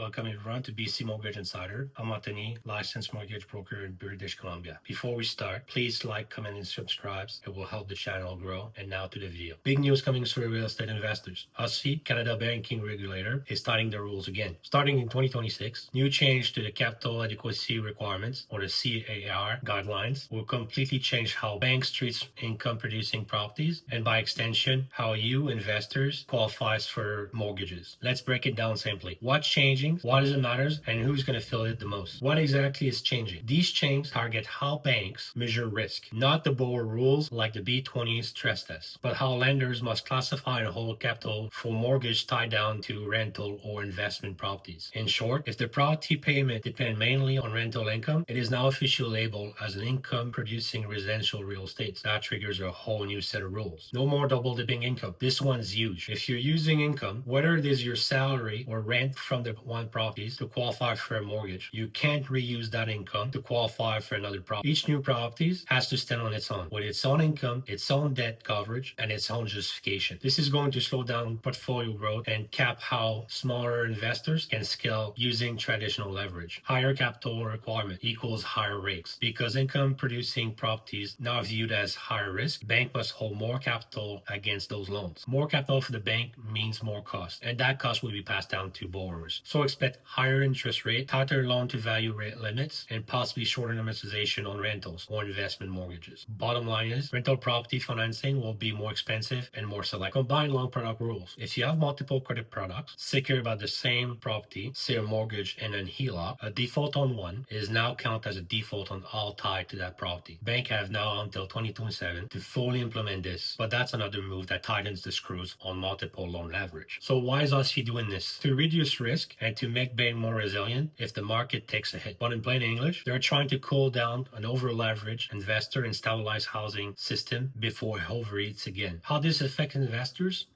Welcome everyone to BC Mortgage Insider. I'm Anthony, licensed mortgage broker in British Columbia. Before we start, please like, comment, and subscribe. It will help the channel grow. And now to the video. Big news coming for real estate investors. OSFI, Canada banking regulator, is starting the rules again. Starting in 2026, new change to the capital adequacy requirements, or the CAR guidelines, will completely change how banks treat income-producing properties, and by extension, how you investors qualifies for mortgages. Let's break it down simply. What's changing? What does it matter? And who's going to feel it the most? What exactly is changing? These changes target how banks measure risk, not the borrower rules like the B20 stress test, but how lenders must classify and hold capital for mortgage tied down to rental or investment properties. In short, if the property payment depends mainly on rental income, it is now officially labeled as an income-producing residential real estate. That triggers a whole new set of rules. No more double-dipping income. This one's huge. If you're using income, whether it is your salary or rent from the one properties to qualify for a mortgage, you can't reuse that income to qualify for another property. Each new properties has to stand on its own, with its own income, its own debt coverage, and its own justification. This is going to slow down portfolio growth and cap how smaller investors can scale using traditional leverage. Higher capital requirement equals higher rates. Because income producing properties now viewed as higher risk, bank must hold more capital against those loans. More capital for the bank means more cost, and that cost will be passed down to borrowers. So expect higher interest rate, tighter loan to value rate limits, and possibly shorter amortization on rentals or investment mortgages. Bottom line is, rental property financing will be more expensive and more select. Combine loan product rules. If you have multiple credit products secured by the same property, say a mortgage and an HELOC, a default on one is now counted as a default on all tied to that property. Bank have now until 2027 to fully implement this, but that's another move that tightens the screws on multiple loan leverage. So why is OSFI doing this? To reduce risk and to make bank more resilient if the market takes a hit. But in plain English, they're trying to cool down an over-leveraged investor and stabilize housing system before it overheats again. How this affects investors?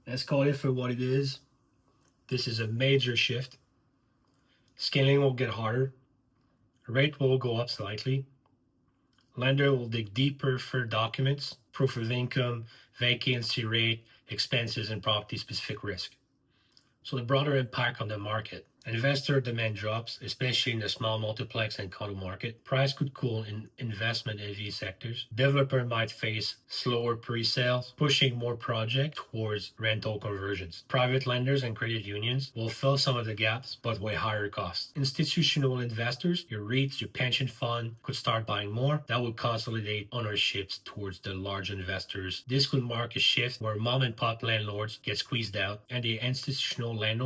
Let's call it for what it is. This is a major shift. Scaling will get harder. Rate will go up slightly. Lender will dig deeper for documents, proof of income, vacancy rate, expenses, and property-specific risk. So the broader impact on the market. Investor demand drops, especially in the small multiplex and condo market. Price could cool in investment heavy sectors. Developer might face slower pre-sales, pushing more project towards rental conversions. Private lenders and credit unions will fill some of the gaps, but with higher costs. Institutional investors, your REITs, your pension fund, could start buying more. That would consolidate ownerships towards the large investors. This could mark a shift where mom and pop landlords get squeezed out and the institutional landlords